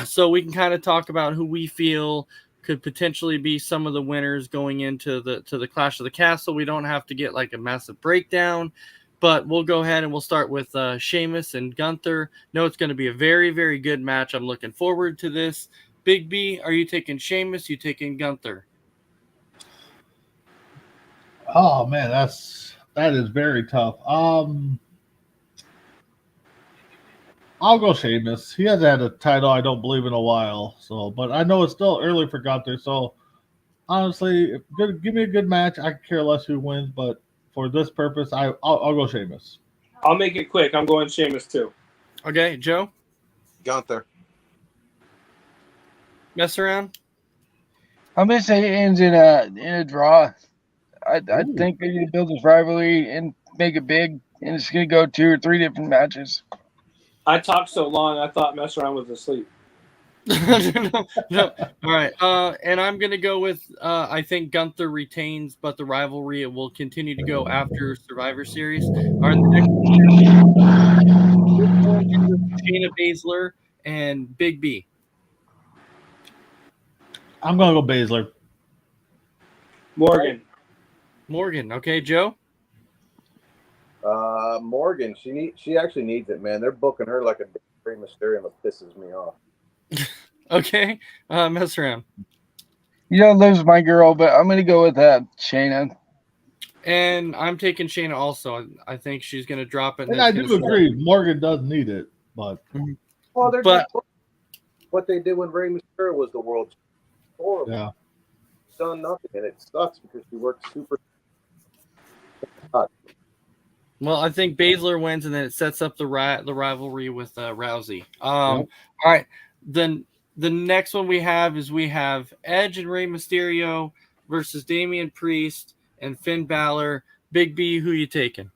So we can kind of talk about who we feel could potentially be some of the winners going into the Clash of the Castle. We don't have to get like a massive breakdown, but we'll go ahead and we'll start with Sheamus and Gunther. No, it's going to be a very, very good match. I'm looking forward to this. Big B, are you taking Sheamus? You taking Gunther? Oh man, that is very tough. I'll go Sheamus. He hasn't had a title, I don't believe, in a while. So, but I know it's still early for Gunther. So, honestly, give me a good match. I could care less who wins, but for this purpose, I'll go Sheamus. I'll make it quick. I'm going Sheamus too. Okay, Joe? Gunther. Mess around? I'm gonna say it ends in a draw. I think they're gonna build this rivalry and make it big, and it's gonna go 2 or 3 different matches. I talked so long, I thought Mess Around was asleep. No. All right. And I'm going to go with, I think Gunther retains, but the rivalry will continue to go after Survivor Series. All right. The next one, Shayna Baszler and Big B. I'm going to go Baszler. Morgan. Okay, Joe? Morgan, she actually needs it, man. They're booking her like a Rey Mysterio, that pisses me off. Okay, Mess around. Lives my girl, but I'm gonna go with Shayna. And I'm taking Shayna also. I think she's gonna drop it. And I do agree, Morgan does need it, but what they did when Rey Mysterio was the world horrible. Yeah, Done nothing, and it sucks because she worked super hard. Well, I think Baszler wins, and then it sets up the rivalry with Rousey. All right. Then the next one we have Edge and Rey Mysterio versus Damian Priest and Finn Balor. Big B, who you taking?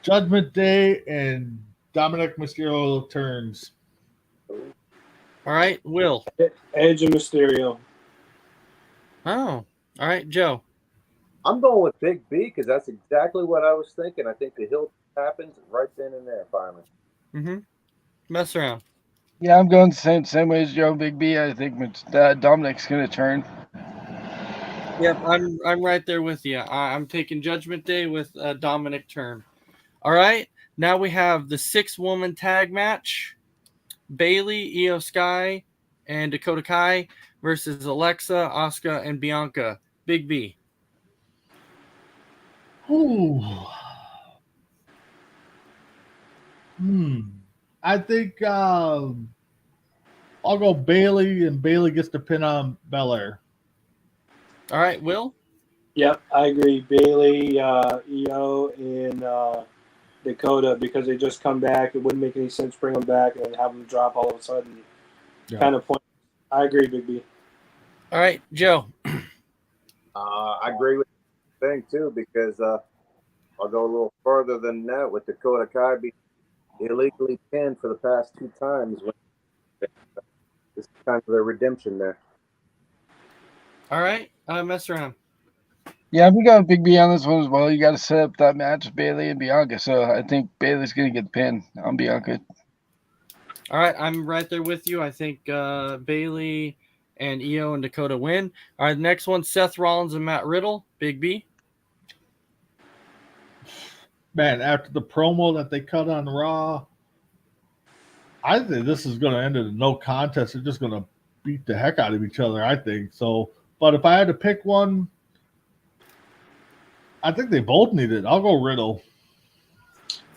Judgment Day and Dominic Mysterio turns. All right, Will. Edge and Mysterio. Oh, all right, Joe. I'm going with Big B because that's exactly what I was thinking. I think the hill happens right then and there, finally. Mm-hmm. Mess around. Yeah, I'm going the same way as Joe. Big B. I think Dominic's gonna turn. Yep, I'm right there with you. I'm taking Judgment Day with Dominic turn. All right, now we have the 6-woman tag match: Bayley, Io Sky, and Dakota Kai versus Alexa, Asuka, and Bianca. Big B. Ooh. I think I'll go Bayley, and Bayley gets the pin on Belair. All right, Will? Yep, I agree. Bayley, Io, and Dakota, because they just come back. It wouldn't make any sense to bring them back and then have them drop all of a sudden. Yeah. Kind of point. I agree, Big B. All right, Joe. I agree with the thing, too, because I'll go a little further than that with Dakota Kai being illegally pinned for the past 2 times. This is kind of a redemption there. All right, Mess around. Yeah, we got Big B on this one as well. You got to set up that match, Bayley and Bianca. So I think Bayley's going to get the pin on Bianca. All right, I'm right there with you. I think Bayley and Io and Dakota win. All right, next one, Seth Rollins and Matt Riddle. Big B. Man, after the promo that they cut on Raw, I think this is going to end in a no contest. They're just going to beat the heck out of each other, I think. So But if I had to pick one, I think they both need it. I'll go Riddle.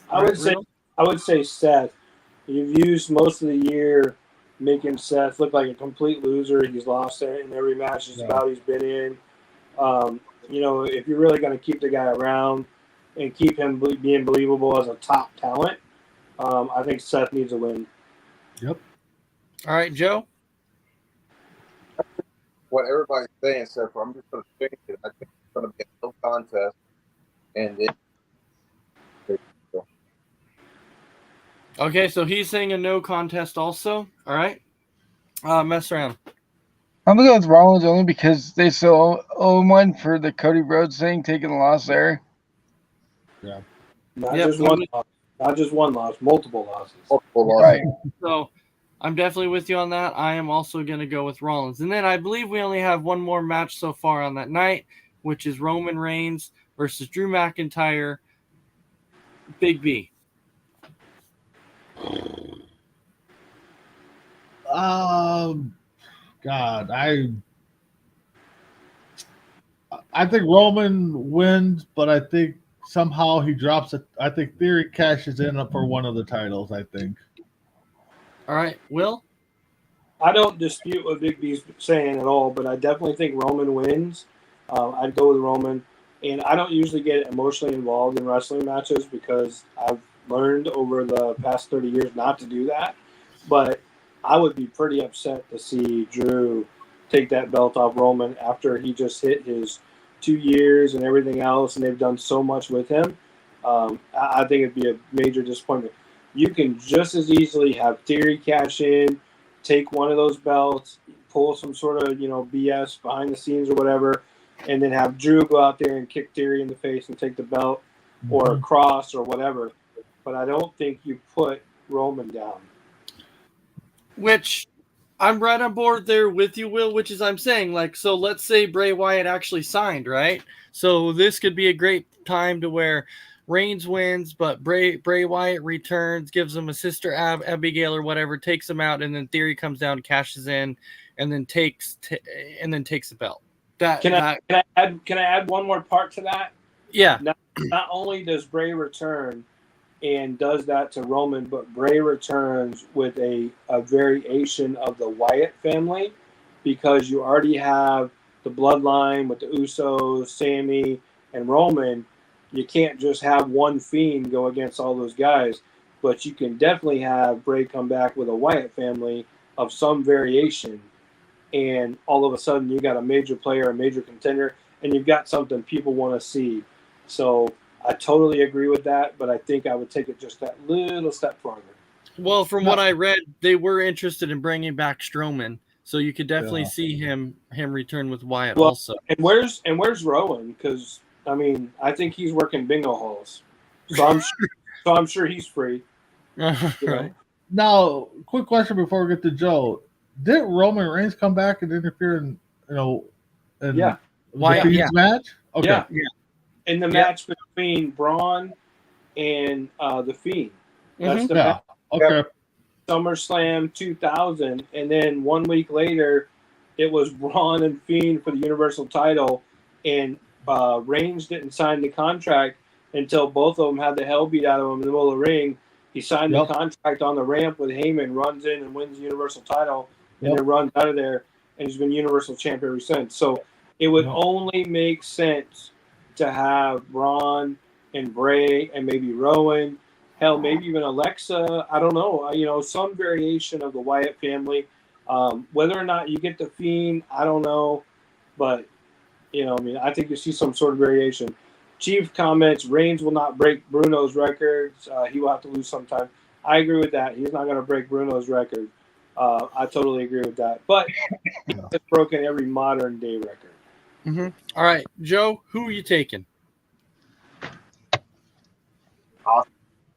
I would say Riddle? I would say Seth. You've used most of the year making Seth look like a complete loser. He's lost in every match just about he's been in. If you're really going to keep the guy around and keep him being believable as a top talent, I think Seth needs a win. Yep. All right, Joe. What everybody's saying, so I'm just going to change it. I think it's going to be a no contest, and Okay, so he's saying a no contest also. All right. Mess around. I'm gonna go with Rollins only because they still owe him one for the Cody Rhodes thing, taking the loss there. Yeah. Not Yep, just one loss, not just one loss, multiple losses. Right. So I'm definitely with you on that. I am also going to go with Rollins. And then I believe we only have one more match so far on that night, which is Roman Reigns versus Drew McIntyre, Big B. God, I think Roman wins, but I think somehow he drops it. I think Theory cashes in for one of the titles. I think. All right, Will? I don't dispute what Big B's saying at all, but I definitely think Roman wins. I'd go with Roman. And I don't usually get emotionally involved in wrestling matches because I've learned over the past 30 years not to do that. But I would be pretty upset to see Drew take that belt off Roman after he just hit his 2 years and everything else, and they've done so much with him. I think it'd be a major disappointment. You can just as easily have Theory cash in, take one of those belts, pull some sort of BS behind the scenes or whatever, and then have Drew go out there and kick Theory in the face and take the belt, or Cross or whatever. But I don't think you put Roman down. Which I'm right on board there with you, Will, which is I'm saying, so let's say Bray Wyatt actually signed, right? So this could be a great time to where Reigns wins, but Bray Wyatt returns, gives him a sister Abigail or whatever, takes him out, and then Theory comes down, cashes in, and then takes the belt. Can I add one more part to that? Yeah. Not only does Bray return and does that to Roman, but Bray returns with a variation of the Wyatt family, because you already have the bloodline with the Usos, Sammy, and Roman. You can't just have one Fiend go against all those guys, but you can definitely have Bray come back with a Wyatt family of some variation, and all of a sudden you got a major player, a major contender, and you've got something people want to see. So I totally agree with that, but I think I would take it just that little step farther. Well, from what I read, they were interested in bringing back Strowman, so you could definitely see him return with Wyatt also. And where's Rowan? Because I think he's working bingo halls, so I'm sure he's free. Right. Now, quick question before we get to Joe: did Roman Reigns come back and interfere in Yeah. the Fiend's match? Okay. Yeah. In the match between Braun and the Fiend. That's the match. Okay. SummerSlam 2000, and then 1 week later, it was Braun and Fiend for the Universal title, and Reigns didn't sign the contract until both of them had the hell beat out of him in the middle of the ring. He signed the contract on the ramp with Heyman, runs in and wins the Universal title, and then runs out of there, and he's been Universal Champion ever since. So it would only make sense to have Braun and Bray and maybe Rowan, hell, maybe even Alexa. I don't know. Some variation of the Wyatt family. Whether or not you get the Fiend, I don't know. But, I think you see some sort of variation. Chief comments, Reigns will not break Bruno's records. He will have to lose sometime. I agree with that. He's not going to break Bruno's record. I totally agree with that. But it's broken every modern day record. Mm-hmm. All right, Joe, who are you taking?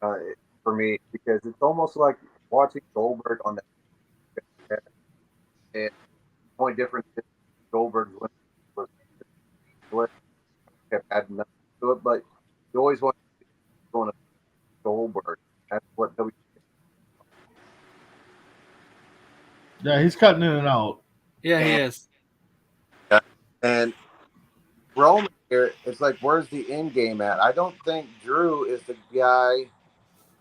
For me, because it's almost like watching Goldberg on that. And the only difference is Goldberg's win was kept adding nothing to it, but you always want to go to Goldberg. That's what WWE. Yeah, he's cutting in and out. Yeah, he is. And Roman here, it's like, where's the end game at? I don't think Drew is the guy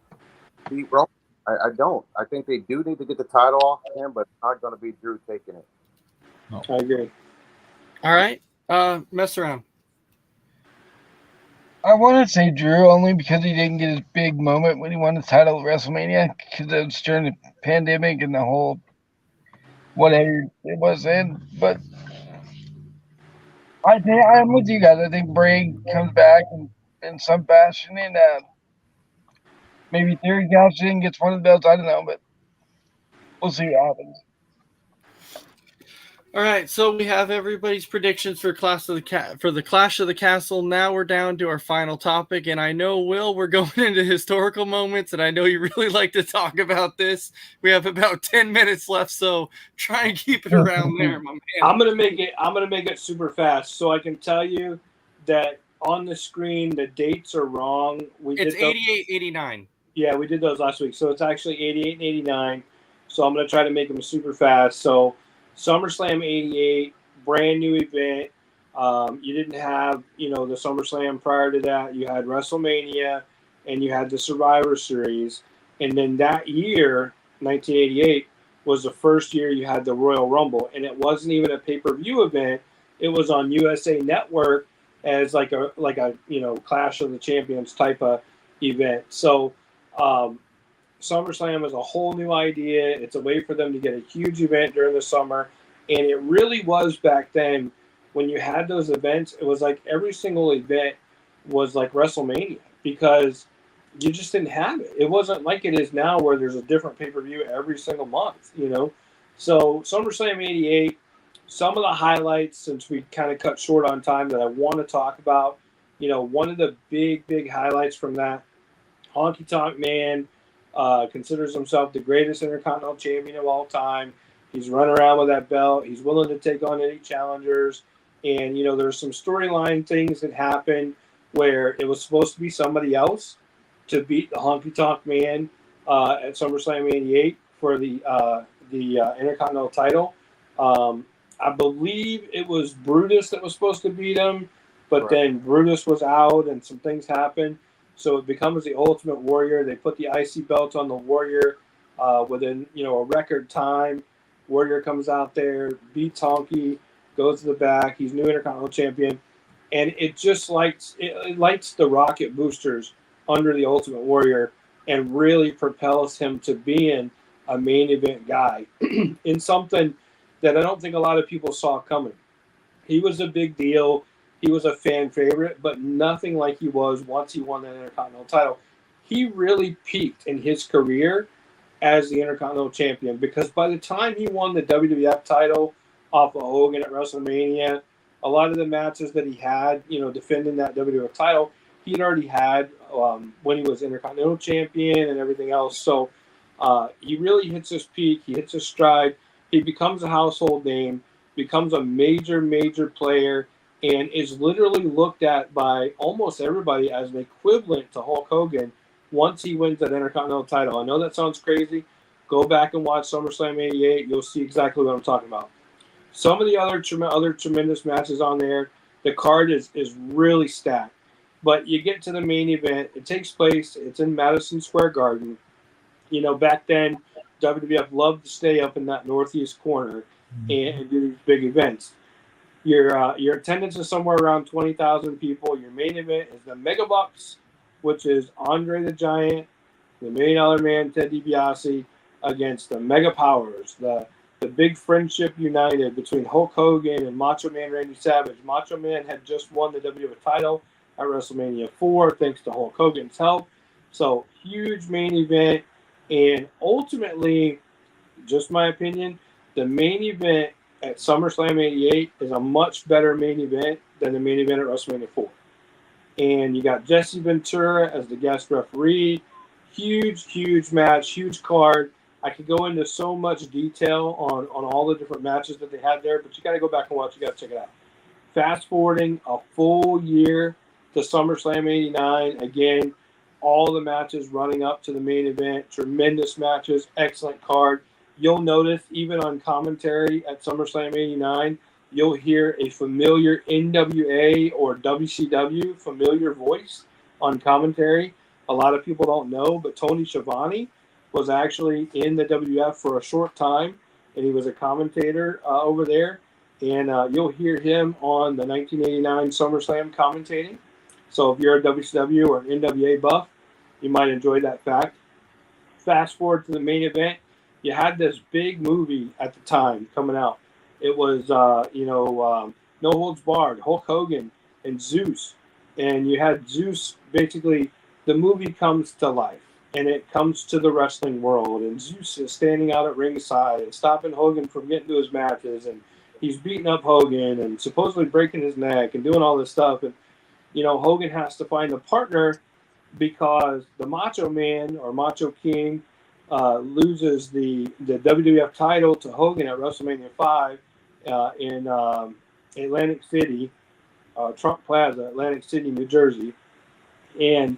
to beat Roman. I don't. I think they do need to get the title off him, but it's not going to be Drew taking it. No. I agree. All right. Mess around. I want to say Drew only because he didn't get his big moment when he won the title at WrestleMania, because it was during the pandemic and the whole whatever it was then. But I'm with you guys. I think Bray comes back in some fashion, and maybe Theory cashes in, gets one of the belts. I don't know, but we'll see what happens. All right, so we have everybody's predictions for the Clash of the Castle. Now we're down to our final topic, and I know, Will, we're going into historical moments, and I know you really like to talk about this. We have about 10 minutes left, so try and keep it around there, my man. I'm gonna make it super fast, so I can tell you that on the screen the dates are wrong. It's 88, 89. Yeah, we did those last week, so it's actually 88 and 89. So I'm gonna try to make them super fast. So SummerSlam 88, brand new event. You didn't have, the SummerSlam prior to that. You had WrestleMania, and you had the Survivor Series, and then that year, 1988, was the first year you had the Royal Rumble, and it wasn't even a pay-per-view event. It was on USA Network as like a Clash of the Champions type of event. So SummerSlam is a whole new idea. It's a way for them to get a huge event during the summer. And it really was back then when you had those events, it was like every single event was like WrestleMania because you just didn't have it. It wasn't like it is now where there's a different pay-per-view every single month, So SummerSlam 88, some of the highlights, since we kind of cut short on time, that I want to talk about, one of the big highlights from that, Honky Tonk Man, considers himself the greatest Intercontinental Champion of all time. He's running around with that belt. He's willing to take on any challengers. And, there's some storyline things that happened where it was supposed to be somebody else to beat the Honky Tonk Man at SummerSlam 88 for the Intercontinental title. I believe it was Brutus that was supposed to beat him, but then Brutus was out and some things happened. So it becomes the Ultimate Warrior. They put the IC belt on the Warrior within, a record time. Warrior comes out there, beats Honky, goes to the back. He's new Intercontinental Champion. And it just lights the rocket boosters under the Ultimate Warrior and really propels him to being a main event guy in something that I don't think a lot of people saw coming. He was a big deal. He was a fan favorite, but nothing like he was once he won that Intercontinental title. He really peaked in his career as the Intercontinental Champion because by the time he won the WWF title off of Hogan at WrestleMania, a lot of the matches that he had, defending that WWF title, he had already had when he was Intercontinental Champion and everything else. So he really hits his peak. He hits his stride. He becomes a household name, becomes a major player, and is literally looked at by almost everybody as an equivalent to Hulk Hogan once he wins that Intercontinental title. I know that sounds crazy. Go back and watch SummerSlam 88. You'll see exactly what I'm talking about. Some of the other tremendous matches on there, the card is really stacked. But you get to the main event. It takes place. It's in Madison Square Garden. Back then, WWF loved to stay up in that northeast corner and do these big events. Your attendance is somewhere around 20,000 people. Your main event is the Mega Bucks, which is Andre the Giant, the $1 Million Man Ted DiBiase, against the Mega Powers, the big friendship united between Hulk Hogan and Macho Man Randy Savage. Macho Man had just won the WWF title at WrestleMania 4 thanks to Hulk Hogan's help. So huge main event, and ultimately, just my opinion, the main event at SummerSlam 88 is a much better main event than the main event at WrestleMania 4. And you got Jesse Ventura as the guest referee. Huge match, huge card. I could go into so much detail on all the different matches that they had there, but you got to go back and watch. You got to check it out. Fast forwarding a full year to SummerSlam 89. Again, all the matches running up to the main event. Tremendous matches, excellent card. You'll notice even on commentary at SummerSlam 89, you'll hear a familiar NWA or WCW familiar voice on commentary. A lot of people don't know, but Tony Schiavone was actually in the WF for a short time, and he was a commentator over there. And you'll hear him on the 1989 SummerSlam commentating. So if you're a WCW or an NWA buff, you might enjoy that fact. Fast forward to the main event, you had this big movie at the time coming out. It was, No Holds Barred, Hulk Hogan, and Zeus. And you had Zeus, basically, the movie comes to life and it comes to the wrestling world. And Zeus is standing out at ringside and stopping Hogan from getting to his matches. And he's beating up Hogan and supposedly breaking his neck and doing all this stuff. And, Hogan has to find a partner because the Macho Man or Macho King loses the WWF title to Hogan at WrestleMania 5 in Atlantic City, Trump Plaza, Atlantic City, New Jersey. And,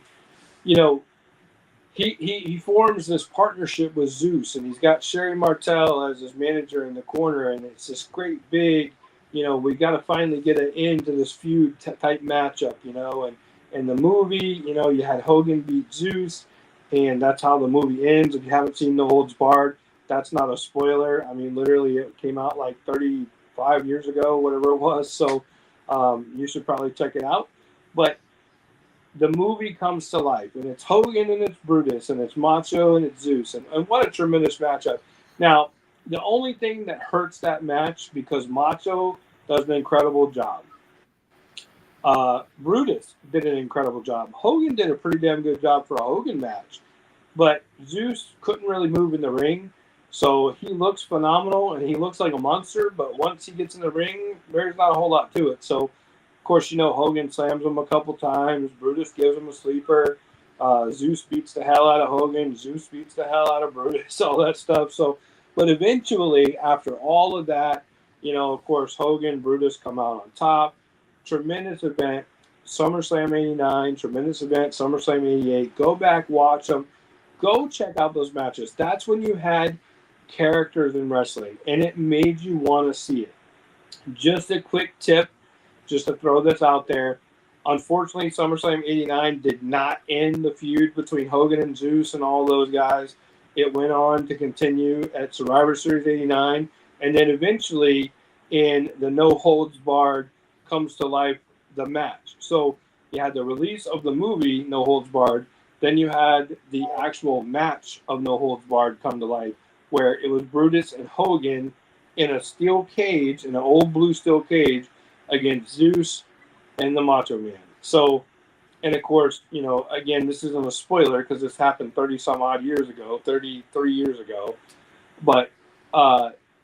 he forms this partnership with Zeus, and he's got Sherry Martel as his manager in the corner, and it's this great big, we got to finally get an end to this feud type matchup, and the movie, you had Hogan beat Zeus, and that's how the movie ends. If you haven't seen No Holds Barred, that's not a spoiler. I mean, literally, it came out like 35 years ago, whatever it was, so you should probably check it out. But the movie comes to life, and it's Hogan and it's Brutus, and it's Macho and it's Zeus, and what a tremendous matchup. Now, the only thing that hurts that match, because Macho does an incredible job. Brutus did an incredible job. Hogan did a pretty damn good job for a Hogan match, but Zeus couldn't really move in the ring, so he looks phenomenal, and he looks like a monster, but once he gets in the ring, there's not a whole lot to it, so of course, Hogan slams him a couple times. Brutus gives him a sleeper. Zeus beats the hell out of Hogan. Zeus beats the hell out of Brutus, all that stuff. So, but eventually, after all of that, of course, Hogan, Brutus come out on top. Tremendous event. SummerSlam 89, tremendous event. SummerSlam 88. Go back, watch them. Go check out those matches. That's when you had characters in wrestling, and it made you want to see it. Just a quick tip. Just to throw this out there, unfortunately, SummerSlam 89 did not end the feud between Hogan and Zeus and all those guys. It went on to continue at Survivor Series 89, and then eventually in the No Holds Barred comes to life the match. So you had the release of the movie No Holds Barred, then you had the actual match of No Holds Barred come to life, where it was Brutus and Hogan in a steel cage, in an old blue steel cage, against Zeus and the Macho Man. So, and of course, again, this isn't a spoiler because this happened 33 years ago. But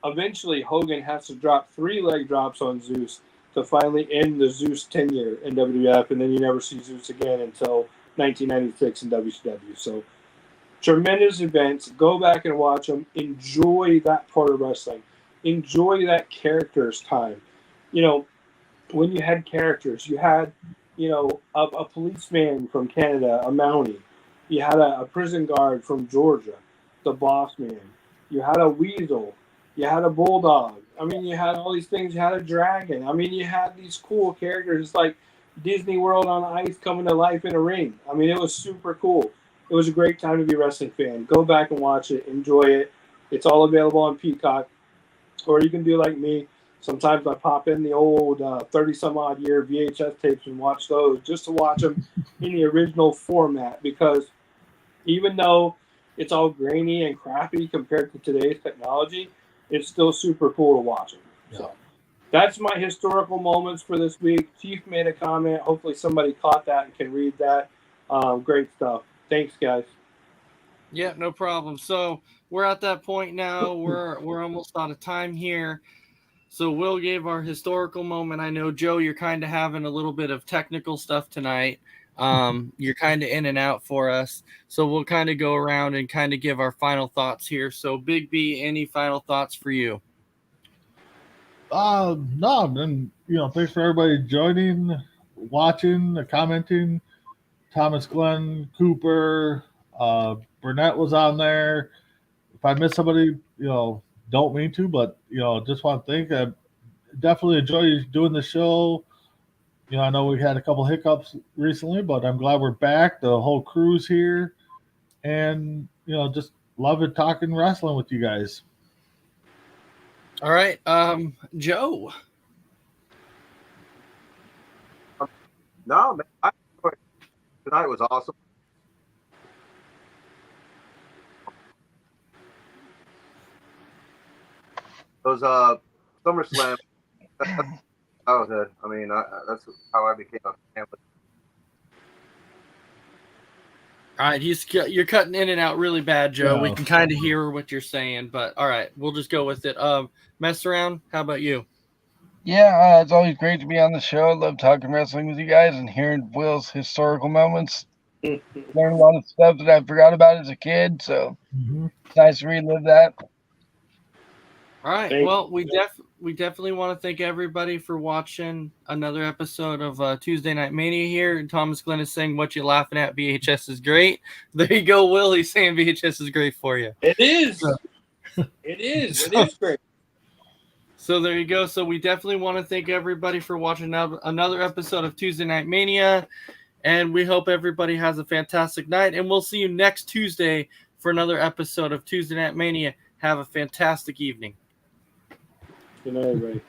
eventually, Hogan has to drop 3 leg drops on Zeus to finally end the Zeus tenure in WWF, and then you never see Zeus again until 1996 in WCW. So, tremendous events. Go back and watch them. Enjoy that part of wrestling. Enjoy that character's time. When you had characters, you had, a policeman from Canada, a Mountie. You had a prison guard from Georgia, the Boss Man. You had a weasel. You had a bulldog. I mean, you had all these things. You had a dragon. I mean, you had these cool characters. It's like Disney World on ice coming to life in a ring. I mean, it was super cool. It was a great time to be a wrestling fan. Go back and watch it. Enjoy it. It's all available on Peacock. Or you can do like me. Sometimes I pop in the old 30-some-odd year VHS tapes and watch those just to watch them in the original format, because even though it's all grainy and crappy compared to today's technology, it's still super cool to watch them. Yeah. So that's my historical moments for this week. Chief made a comment. Hopefully somebody caught that and can read that. Great stuff. Thanks, guys. Yeah, no problem. So we're at that point now. We're almost out of time here. So Will gave our historical moment. I know, Joe, you're kind of having a little bit of technical stuff tonight. You're kind of in and out for us. So we'll kind of go around and kind of give our final thoughts here. So Big B, any final thoughts for you? No, and thanks for everybody joining, watching, commenting. Thomas Glenn, Cooper, Burnett was on there. If I miss somebody, don't mean to, but just want to thank definitely enjoy doing the show. You know, I know we had a couple hiccups recently, but I'm glad we're back. The whole crew's here, and you know, just love it talking wrestling with you guys. All right, Joe. No, man, tonight was awesome. Those SummerSlam. That was it. I mean, that's how I became a fan. All right, you're cutting in and out really bad, Joe. Yeah. We can kind of hear what you're saying, but all right, we'll just go with it. Mess around. How about you? Yeah, it's always great to be on the show. I love talking wrestling with you guys and hearing Will's historical moments. Learn a lot of stuff that I forgot about as a kid, so it's nice to relive that. All right. Well, we definitely want to thank everybody for watching another episode of Tuesday Night Mania here. And Thomas Glenn is saying, "What you laughing at? VHS is great." There you go, Will. He's saying VHS is great for you. It is. It is. It is great. So there you go. So we definitely want to thank everybody for watching another episode of Tuesday Night Mania. And we hope everybody has a fantastic night. And we'll see you next Tuesday for another episode of Tuesday Night Mania. Have a fantastic evening. Good night, everybody.